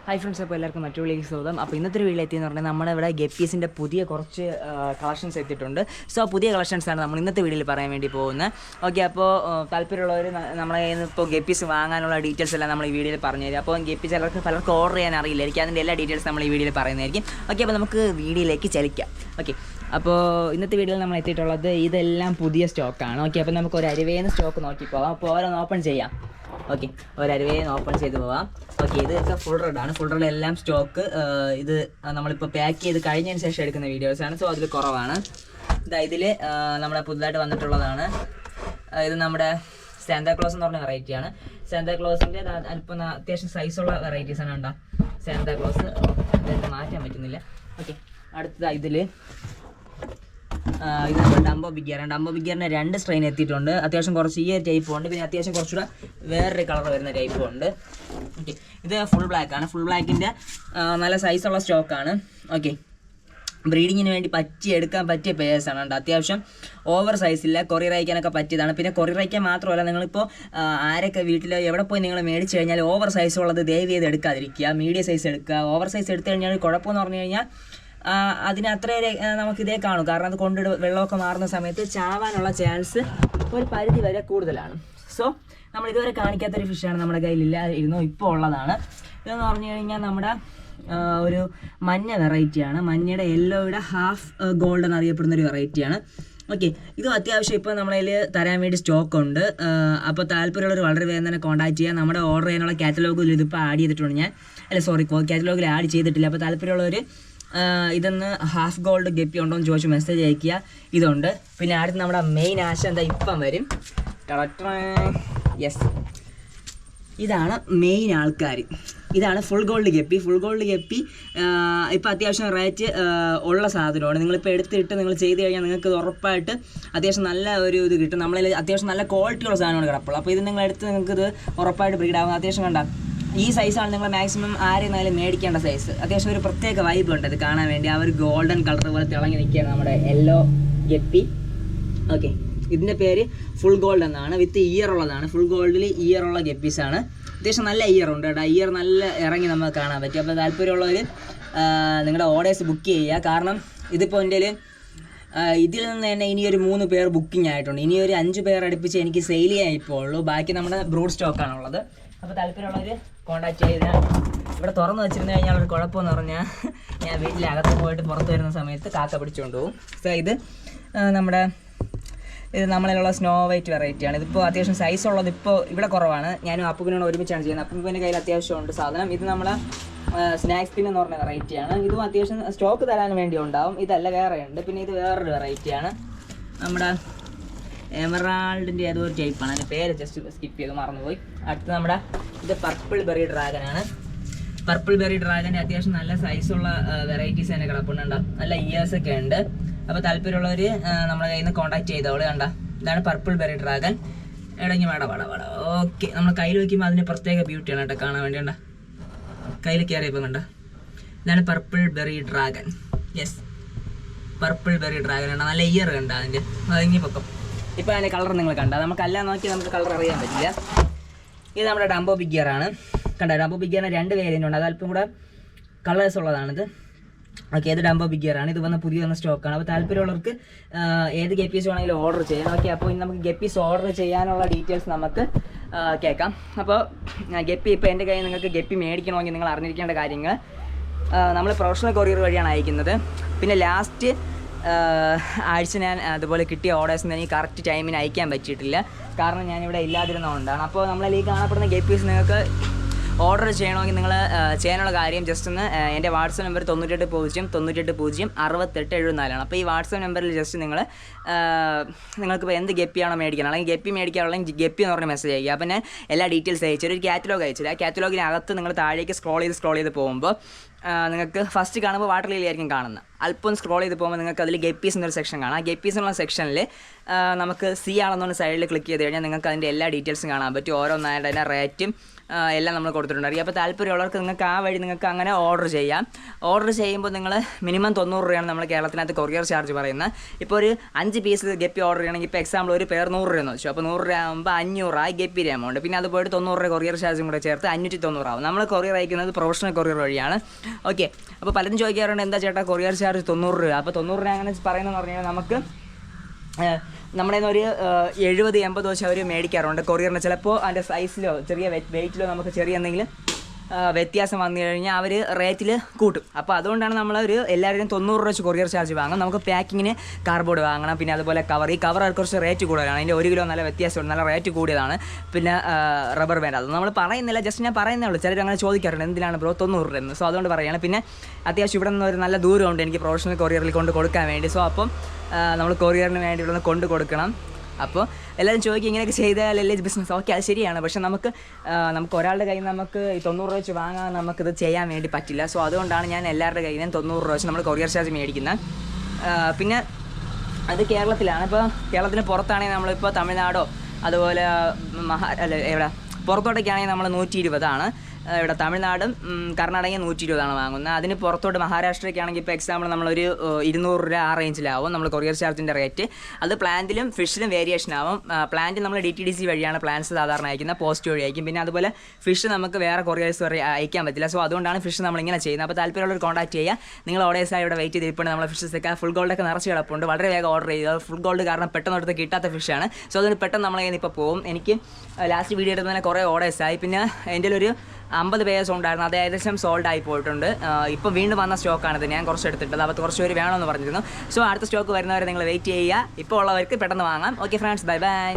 Hi friends, അപ്പോൾ എല്ലാവർക്കും മറ്റു വീഡിയോയിലേക്ക് സ്വാഗതം. അപ്പോൾ ഇന്നത്തെ ഒരു വീഡിയോ എത്തിയെന്ന് പറഞ്ഞാൽ നമ്മുടെ ഇവിടെ ഗപ്പീസിൻ്റെ പുതിയ കുറച്ച് കളക്ഷൻസ് എത്തിയിട്ടുണ്ട്. സോ പുതിയ കളക്ഷൻസാണ് നമ്മൾ ഇന്നത്തെ വീഡിയോയിൽ പറയാൻ വേണ്ടി പോകുന്നത്. ഓക്കെ, അപ്പോൾ താല്പര്യമുള്ളവർ നമ്മളെ ഇപ്പോൾ ഗപ്പീസ് വാങ്ങാനുള്ള ഡീറ്റെയിൽസ് എല്ലാം നമ്മൾ ഈ വീഡിയോയിൽ പറഞ്ഞു തരും. അപ്പോൾ ഗപ്പീസ് പലർക്കും ഓർഡർ ചെയ്യാൻ അറിയില്ലായിരിക്കും, അതിൻ്റെ എല്ലാ ഡീറ്റെയിൽസ് നമ്മൾ ഈ വീഡിയോയിൽ പറയുന്നതായിരിക്കും. ഓക്കെ, അപ്പോൾ നമുക്ക് വീഡിയോയിലേക്ക് ചലിക്കാം. ഓക്കെ, അപ്പോൾ ഇന്നത്തെ വീഡിയോയിൽ നമ്മൾ എത്തിയിട്ടുള്ളത് ഇതെല്ലാം പുതിയ സ്റ്റോക്കാണ്. ഓക്കെ, അപ്പോൾ നമുക്ക് ഒരു അരുവേന്ന് സ്റ്റോക്ക് നോക്കി പോകാം. അപ്പോൾ ഓരോന്ന് ഓപ്പൺ ചെയ്യാം. ഓക്കെ, ഒരരുവേന്ന് ഓപ്പൺ ചെയ്ത് പോവാം. ഓക്കെ, ഇതൊക്കെ ഫുൾ റെഡാണ്. ഫുൾ റെഡ് എല്ലാം സ്റ്റോക്ക്. ഇത് നമ്മളിപ്പോൾ പാക്ക് ചെയ്ത് കഴിഞ്ഞതിന് ശേഷം എടുക്കുന്ന വീഡിയോസാണ്. സോ അതിൽ കുറവാണ്. ഇതിൽ നമ്മുടെ പുതുതായിട്ട് വന്നിട്ടുള്ളതാണ്. ഇത് നമ്മുടെ സാന്താക്ലോസ് എന്ന് പറഞ്ഞ വെറൈറ്റിയാണ്. സാന്താക്ലോസിൻ്റെ അല്പം അത്യാവശ്യം സൈസുള്ള വെറൈറ്റീസാണ്. കണ്ടോ സാന്താക്ലോസ്, അതായത് മാറ്റാൻ പറ്റുന്നില്ല. ഓക്കെ, അടുത്തത് ഇത് നമ്മുടെ ഡംബോ ബിഗിയറാണ്. ഡംബോ ബിഗിയറിൻ്റെ 2 സ്ട്രെയിൻ എത്തിയിട്ടുണ്ട്. അത്യാവശ്യം കുറച്ച് ഈ ടൈപ്പും ഉണ്ട്, പിന്നെ അത്യാവശ്യം കുറച്ചുകൂടെ വേറൊരു കളർ വരുന്ന ടൈപ്പും ഉണ്ട്. ഓക്കെ, ഇത് ഫുൾ ബ്ലാക്കാണ്. ഫുൾ ബ്ലാക്കിൻ്റെ നല്ല സൈസുള്ള സ്റ്റോക്കാണ്. ഓക്കെ, ബ്രീഡിങ്ങിന് വേണ്ടി എടുക്കാൻ പറ്റിയ പേഴ്സാണ്. ഉണ്ട് അത്യാവശ്യം ഓവർ സൈസില്ല, കൊറിയർ അയക്കാനൊക്കെ പറ്റിയതാണ്. പിന്നെ കൊറിയർ അയക്കാൻ മാത്രമല്ല, നിങ്ങളിപ്പോൾ ആരൊക്കെ വീട്ടിൽ എവിടെ പോയി നിങ്ങൾ മേടിച്ച് കഴിഞ്ഞാൽ ഓവർ സൈസ് ഉള്ളത് ദയവ് ചെയ്ത് എടുക്കാതിരിക്കുക. മീഡിയം സൈസ് എടുക്കുക. ഓവർ സൈസ് എടുത്തു കഴിഞ്ഞാൽ കുഴപ്പമെന്ന് പറഞ്ഞു കഴിഞ്ഞാൽ അതിന് അത്രയേറെ നമുക്കിതേ കാണും. കാരണം അത് വെള്ളമൊക്കെ മാറുന്ന സമയത്ത് ചാവാനുള്ള ചാൻസ് ഒരു പരിധി വരെ കൂടുതലാണ്. സോ നമ്മൾ ഇതുവരെ കാണിക്കാത്തൊരു ഫിഷാണ് നമ്മുടെ കയ്യിലില്ലായിരുന്നു, ഇപ്പോൾ ഉള്ളതാണ്. ഇതെന്ന് പറഞ്ഞു കഴിഞ്ഞാൽ നമ്മുടെ ഒരു മഞ്ഞ വെറൈറ്റിയാണ്. മഞ്ഞയുടെ യെല്ലോയുടെ ഹാഫ് ഗോൾഡ് എന്നറിയപ്പെടുന്ന ഒരു വെറൈറ്റിയാണ്. ഓക്കെ, ഇതും അത്യാവശ്യം ഇപ്പോൾ നമ്മളതിൽ തരാൻ വേണ്ടി സ്റ്റോക്ക് ഉണ്ട്. അപ്പോൾ താല്പര്യമുള്ളവർ വളരെ വേഗം തന്നെ കോൺടാക്ട് ചെയ്യുക. നമ്മുടെ ഓർഡർ ചെയ്യാനുള്ള കാറ്റലോഗിൽ ഇതിപ്പോൾ ആഡ് ചെയ്തിട്ടുണ്ട് ഞാൻ. കാറ്റലോഗിൽ ആഡ് ചെയ്തിട്ടില്ല. അപ്പോൾ താല്പര്യമുള്ളവർ ഇതൊന്ന് ഹാഫ് ഗോൾഡ് ഗപ്പി ഉണ്ടോ എന്ന് ചോദിച്ച് മെസ്സേജ് അയയ്ക്കുക. ഇതുണ്ട്. പിന്നെ അടുത്ത് നമ്മുടെ മെയിൻ ആശ എന്താ ഇപ്പം വരും. യെസ്, ഇതാണ് മെയിൻ ആൾക്കാർ. ഇതാണ് full gold guppy. Full gold guppy ഇപ്പോൾ അത്യാവശ്യം റേറ്റ് ഉള്ള സാധനമാണ്. നിങ്ങളിപ്പോൾ എടുത്തിട്ട് നിങ്ങൾ ചെയ്ത് കഴിഞ്ഞാൽ നിങ്ങൾക്ക് ഉറപ്പായിട്ട് അത്യാവശ്യം നല്ല ഒരു ഇത് കിട്ടും. നമ്മളതിൽ അത്യാവശ്യം നല്ല ക്വാളിറ്റിയുള്ള സാധനമാണ് കിടപ്പുള്ളത്. അപ്പോൾ ഇത് നിങ്ങളെടുത്ത് നിങ്ങൾക്കിത് ഉറപ്പായിട്ട് ബ്രീഡാകും. അത്യാവശ്യം കണ്ട ഈ സൈസാണ് നിങ്ങൾ മാക്സിമം ആരെന്നാലും മേടിക്കേണ്ട സൈസ്. അത്യാവശ്യം ഒരു പ്രത്യേക വൈബ് ഉണ്ട് ഇത് കാണാൻ വേണ്ടി. ആ ഒരു ഗോൾഡൻ കളർ പോലെ തിളങ്ങി നിൽക്കുകയാണ് നമ്മുടെ യെല്ലോ ഗപ്പി. ഓക്കെ, ഇതിൻ്റെ പേര് ഫുൾ ഗോൾഡ് എന്നാണ്. വിത്ത് ഇയർ ഉള്ളതാണ്. ഫുൾ ഗോൾഡിൽ ഇയർ ഉള്ള ഗപ്പീസാണ്. അത്യാവശ്യം നല്ല ഇയർ ഉണ്ട് കേട്ടോ. ഇയർ നല്ല ഇറങ്ങി നമുക്ക് കാണാൻ പറ്റും. അപ്പോൾ താല്പര്യമുള്ളവർ നിങ്ങളുടെ ഓർഡേഴ്സ് ബുക്ക് ചെയ്യുക. കാരണം ഇതിപ്പോൾ എൻ്റെ ഇതിൽ നിന്ന് തന്നെ ഇനിയൊരു 3 പേർ ബുക്കിംഗ് ആയിട്ടുണ്ട്. ഇനിയൊരു 5 പേർ അടുപ്പിച്ച് എനിക്ക് സെയിൽ ചെയ്യാൻ ഇപ്പോൾ ഉള്ളൂ. ബാക്കി നമ്മുടെ ബ്രൂഡ് സ്റ്റോക്കാണുള്ളത്. അപ്പോൾ താല്പര്യമുള്ളവർ കോൺടാക്ട് ചെയ്താൽ ഇവിടെ തുറന്ന് വെച്ചിരുന്നു കഴിഞ്ഞാൽ ഒരു കുഴപ്പമെന്ന് പറഞ്ഞാൽ ഞാൻ വീട്ടിലകത്ത് പോയിട്ട് പുറത്ത് വരുന്ന സമയത്ത് കാക്ക പിടിച്ചുകൊണ്ട് പോകും. സോ ഇത് നമ്മളിലുള്ള സ്നോ വൈറ്റ് വെറൈറ്റിയാണ്. ഇതിപ്പോൾ അത്യാവശ്യം സൈസ് ഉള്ളത് ഇപ്പോൾ ഇവിടെ കുറവാണ്. ഞാനും അപ്പൂപ്പിനോട് ഒരുമിച്ചാണ് ചെയ്യുന്നത്. അപ്പൂപ്പിൻ്റെ കയ്യിൽ അത്യാവശ്യമുണ്ട് സാധനം. ഇത് നമ്മളെ സ്നാക്സ് പിൻ എന്ന് പറഞ്ഞ വെറൈറ്റിയാണ്. ഇതും അത്യാവശ്യം സ്റ്റോക്ക് തരാൻ വേണ്ടി ഉണ്ടാവും. ഇതല്ല വേറെ ഉണ്ട്. പിന്നെ ഇത് വേറൊരു വെറൈറ്റിയാണ്. നമ്മുടെ എമറാൾഡിൻ്റെ ഏതോ ഒരു ടൈപ്പാണ്. അതിൻ്റെ പേര് ജസ്റ്റ് സ്കിപ്പ് ചെയ്ത് മറന്നുപോയി. അടുത്ത് നമ്മുടെ ഇത് പർപ്പിൾ ബെറി ഡ്രാഗനാണ്. പർപ്പിൾ ബെറി ഡ്രാഗൻ്റെ അത്യാവശ്യം നല്ല സൈസുള്ള വെറൈറ്റീസ് തന്നെ കിടപ്പുണ്ട്. നല്ല ഇയേഴ്സൊക്കെ ഉണ്ട്. അപ്പോൾ താല്പര്യമുള്ളവർ നമ്മളെ കയ്യിൽ നിന്ന് കോൺടാക്ട് ചെയ്തോളൂ. ഇതാണ് പർപ്പിൾ ബെറി ഡ്രാഗൻ. ഇടങ്ങി വട. ഓക്കെ, നമ്മൾ കയ്യിൽ വയ്ക്കുമ്പോൾ അതിന് പ്രത്യേക ബ്യൂട്ടിയാണ് കേട്ടോ കാണാൻ വേണ്ടി. കയ്യിൽ കയറിയപ്പോൾ ഇതാണ് purple berry dragon. Yes, purple berry dragon നല്ല ഇയർ കണ്ട അതിൻ്റെ അതിങ്ങി പൊക്കം. ഇപ്പോൾ അതിൻ്റെ കളർ നിങ്ങൾ നമുക്കെല്ലാം നോക്കി നമുക്ക് കളർ അറിയാൻ പറ്റില്ല. ഇത് നമ്മുടെ ഡംബോ ബിഗിയറാണ്. ഡംബോ ബിഗിയറിന് 2 വേരിയൻ്റ് ഉണ്ട്. അത് അല്പം കൂടെ കളേഴ്സ് ഉള്ളതാണിത്. ഓക്കെ, ഇത് ഡംബോ ബിഗിയറാണ്. ഇത് പുതിയ വന്ന സ്റ്റോക്കാണ്. അപ്പോൾ താല്പര്യമുള്ളവർക്ക് ഏത് ഗപ്പീസ് വേണമെങ്കിലും ഓർഡർ ചെയ്യാം. ഓക്കെ, അപ്പോൾ ഇനി നമുക്ക് ഗപ്പീസ് ഓർഡർ ചെയ്യാനുള്ള ഡീറ്റെയിൽസ് നമുക്ക് കേൾക്കാം. അപ്പോൾ ഗപ്പി ഇപ്പോൾ എൻ്റെ കയ്യിൽ നിങ്ങൾക്ക് ഗപ്പി മേടിക്കണമെങ്കിൽ നിങ്ങൾ അറിഞ്ഞിരിക്കേണ്ട കാര്യങ്ങൾ, നമ്മൾ പ്രൊഫഷണൽ കൊറിയർ വഴിയാണ് അയക്കുന്നത്. പിന്നെ ലാസ്റ്റ് ആഴ്ച ഞാൻ അതുപോലെ കിട്ടിയ ഓർഡേഴ്സ് എനിക്ക് കറക്റ്റ് ടൈമിന് അയക്കാൻ പറ്റിയിട്ടില്ല. കാരണം ഞാനിവിടെ ഇല്ലാതിരുന്നതുകൊണ്ടാണ്. അപ്പോൾ നമ്മളീ കാണപ്പെടുന്ന ഗപ്പീസ് നിങ്ങൾക്ക് ഓർഡർ ചെയ്യണമെങ്കിൽ നിങ്ങൾ ചെയ്യാനുള്ള കാര്യം ജസ്റ്റ് ഒന്ന് എൻ്റെ വാട്സപ്പ് നമ്പർ 9809806874 അപ്പോൾ ഈ വാട്സപ്പ് നമ്പറിൽ ജസ്റ്റ് നിങ്ങൾക്കിപ്പോൾ എന്ത് ഗപ്പിയാണോ മേടിക്കണം, അല്ലെങ്കിൽ ഗപ്പി മേടിക്കാനുള്ള ഗപ്പി എന്ന് പറഞ്ഞ മെസ്സേജ് അയക്കുക. അപ്പോൾ ഞാൻ എല്ലാ ഡീറ്റെയിൽസ് അയച്ചു ഒരു കാറ്റലോഗ് അയച്ചില്ല. ആ കാറ്റലോഗിനകത്ത് നിങ്ങൾ താഴേക്ക് സ്ക്രോൾ ചെയ്ത് പോകുമ്പോൾ നിങ്ങൾക്ക് ഫസ്റ്റ് കാണുമ്പോൾ വാട്ടർ ലില്ലി ആയിരിക്കും കാണുന്നത്. അല്പം സ്ക്രോൾ ചെയ്ത് പോകുമ്പോൾ നിങ്ങൾക്ക് അതിൽ ഗപ്പീസ് എന്നൊരു സെക്ഷൻ കാണാം. ഗപ്പീസ് എന്നുള്ള സെക്ഷനിൽ നമുക്ക് സി ആണെന്നൊന്ന് സൈഡിൽ ക്ലിക്ക് ചെയ്ത് കഴിഞ്ഞാൽ നിങ്ങൾക്ക് അതിൻ്റെ എല്ലാ ഡീറ്റെയിൽസും കാണാൻ പറ്റും. ഓരോന്നായിട്ട് അതിൻ്റെ റേറ്റും എല്ലാം നമ്മൾ കൊടുത്തിട്ടുണ്ടായിരിക്കും. അപ്പോൾ താല്പര്യമുള്ളവർക്ക് നിങ്ങൾക്ക് ആ വഴി നിങ്ങൾക്ക് അങ്ങനെ ഓർഡർ ചെയ്യാം. ഓർഡർ ചെയ്യുമ്പോൾ നിങ്ങൾ മിനിമം 90 രൂപയാണ് നമ്മൾ കേരളത്തിനകത്ത് കൊറിയർ ചാർജ് പറയുന്നത്. ഇപ്പോൾ ഒരു 5 പീസ് ഗപ്പി ഓർഡർ ചെയ്യണമെങ്കിൽ ഇപ്പോൾ എക്സാമ്പിൾ ഒരു പേർ 100 രൂപയെന്ന് വെച്ചു. അപ്പോൾ 100 രൂപ ആകുമ്പോൾ 500 ആയി ഗപ്പിയുടെ എമൗണ്ട്. പിന്നെ അത് പോയിട്ട് 90 രൂപ കൊറിയർ ചാർജും കൂടെ ചേർത്ത് 590 ആവും. നമ്മൾ കൊറിയർ അയക്കുന്നത് പ്രൊഫഷണൽ കൊറിയർ വഴിയാണ്. ഓക്കെ, അപ്പോൾ പലരും ചോദിക്കാറുണ്ട് എന്താ ചേട്ടാ കൊറിയർ ചാർജ് 90 രൂപ. അപ്പോൾ 90 രൂപ അങ്ങനെ പറയുന്നതെന്ന് പറഞ്ഞു കഴിഞ്ഞാൽ നമുക്ക് നമ്മുടെ ഒരു 70-80 വെച്ച് അവർ മേടിക്കാറുണ്ട് കൊറിയറിന്. ചിലപ്പോൾ അതിൻ്റെ സൈസിലോ ചെറിയ വെയിറ്റിലോ നമുക്ക് ചെറിയ എന്തെങ്കിലും വ്യത്യാസം വന്നു കഴിഞ്ഞാൽ അവർ റേറ്റിൽ കൂട്ടും. അപ്പോൾ അതുകൊണ്ടാണ് നമ്മളൊരു എല്ലാവരും 90 രൂപ വെച്ച് കൊറിയർ ചാർജ് വാങ്ങും. നമുക്ക് പാക്കിങ്ങിന് കാർഡ്ബോർഡ് വാങ്ങണം. പിന്നെ അതുപോലെ കവർ, ഈ കവർ കുറച്ച് റേറ്റ് കൂടുതലാണ്. അതിൻ്റെ 1 കിലോ നല്ല വ്യത്യാസമുണ്ട്, നല്ല റേറ്റ് കൂടിയതാണ്. പിന്നെ റബ്ബർ ബാൻഡ് അത് നമ്മൾ പറയുന്നില്ല, ജസ്റ്റ് ഞാൻ പറയുന്നേ ഉള്ളൂ. ചിലർ അങ്ങനെ ചോദിക്കാറുണ്ട് എന്തിനാണ് ബ്രോ 90 രൂപ എന്ന്. സോ അതുകൊണ്ട് പറയുകയാണ്. പിന്നെ അത്യാവശ്യം ഇവിടെ നിന്ന് ഒരു നല്ല ദൂരമുണ്ട് എനിക്ക് പ്രൊഫഷണൽ കൊറിയറിൽ കൊണ്ട് കൊടുക്കാൻ വേണ്ടി. സോ അപ്പം നമ്മൾ കൊറിയറിന് വേണ്ടി ഇവിടെ നിന്ന് കൊണ്ട് കൊടുക്കണം. അപ്പോൾ എല്ലാവരും ചോദിക്കും ഇങ്ങനെയൊക്കെ ചെയ്താലല്ലേ ബിസിനസ്. ഓക്കെ, അത് ശരിയാണ്. പക്ഷേ നമുക്ക് ഒരാളുടെ കയ്യിൽ നിന്ന് നമുക്ക് 90 രൂപ വെച്ച് വാങ്ങാൻ നമുക്കിത് ചെയ്യാൻ വേണ്ടി പറ്റില്ല. സോ അതുകൊണ്ടാണ് ഞാൻ എല്ലാവരുടെ കയ്യിൽ നിന്നും 90 രൂപ വെച്ച് നമ്മൾ കൊറിയർ ചാർജ് മേടിക്കുന്നത്. പിന്നെ അത് കേരളത്തിലാണ്. ഇപ്പോൾ കേരളത്തിന് പുറത്താണെങ്കിൽ നമ്മളിപ്പോൾ തമിഴ്നാടോ അതുപോലെ എവിടെ പുറത്തോട്ടൊക്കെയാണെങ്കിൽ നമ്മൾ 120 ഇവിടെ തമിഴ്നാടും കർണാടകയും 120 വാങ്ങുന്നത്. അതിന് പുറത്തോട്ട് മഹാരാഷ്ട്രയ്ക്കാണെങ്കിൽ ഇപ്പോൾ എക്സാമ്പിൾ നമ്മളൊരു 200 രൂപ ആ റേഞ്ചിലാവും നമ്മൾ കൊറിയർ ചാർജിൻ്റെ റേറ്റ്. അത് പ്ലാന്റിലും ഫിഷിലും വേരിയേഷൻ ആവും. പ്ലാന്റ് നമ്മൾ DTDC വഴിയാണ് പ്ലാന്റ്സ് സാധാരണ അയക്കുന്നത്, പോസ്റ്റ് വഴി അയക്കും. പിന്നെ അതുപോലെ ഫിഷ് നമുക്ക് വേറെ കൊറിയേഴ്സ് വരെ അയക്കാൻ പറ്റില്ല. സോ അതുകൊണ്ടാണ് ഫിഷ് നമ്മളിങ്ങനെ ചെയ്യുന്നത്. അപ്പോൾ താല്പര്യമുള്ളവർ കോൺടാക്ട് ചെയ്യുക. നിങ്ങൾ ഓർഡേഴ്സായി ഇവിടെ വെയിറ്റ് ചെയ്തിരിപ്പുണ്ട്. നമ്മൾ ഫിഷസൊക്കെ ഫുൾ ഗോൾഡൊക്കെ നിറച്ച് കിടപ്പുണ്ട്. വളരെ വേഗം ഓർഡർ ചെയ്തത്. ഫുൾ ഗോൾഡ് കാരണം പെട്ടെന്ന് അടുത്ത് കിട്ടാത്ത ഫിഷാണ്. സോ അതുകൊണ്ട് പെട്ടെന്ന് നമ്മളെ ഇപ്പോൾ പോകും. എനിക്ക് ലാസ്റ്റ് വീഡിയോ എടുത്ത് തന്നെ കുറേ ഓർഡേഴ്സായി. പിന്നെ എൻ്റെ ഒരു 50 പേഴ്സ് ഉണ്ടായിരുന്നു, അത് ഏകദേശം സോൾഡ് ആയി പോയിട്ടുണ്ട്. ഇപ്പോൾ വീണ്ടും വന്ന സ്റ്റോക്കാണിത്. ഞാൻ കുറച്ച് എടുത്തിട്ടത്. അപ്പോൾ കുറച്ച് പേര് വേണമെന്ന് പറഞ്ഞിരുന്നു. സോ അടുത്ത സ്റ്റോക്ക് വരുന്നവരെ നിങ്ങൾ വെയിറ്റ് ചെയ്യുക. ഇപ്പോൾ ഉള്ളവർക്ക് പെട്ടെന്ന് വാങ്ങാം. Okay friends, bye bye.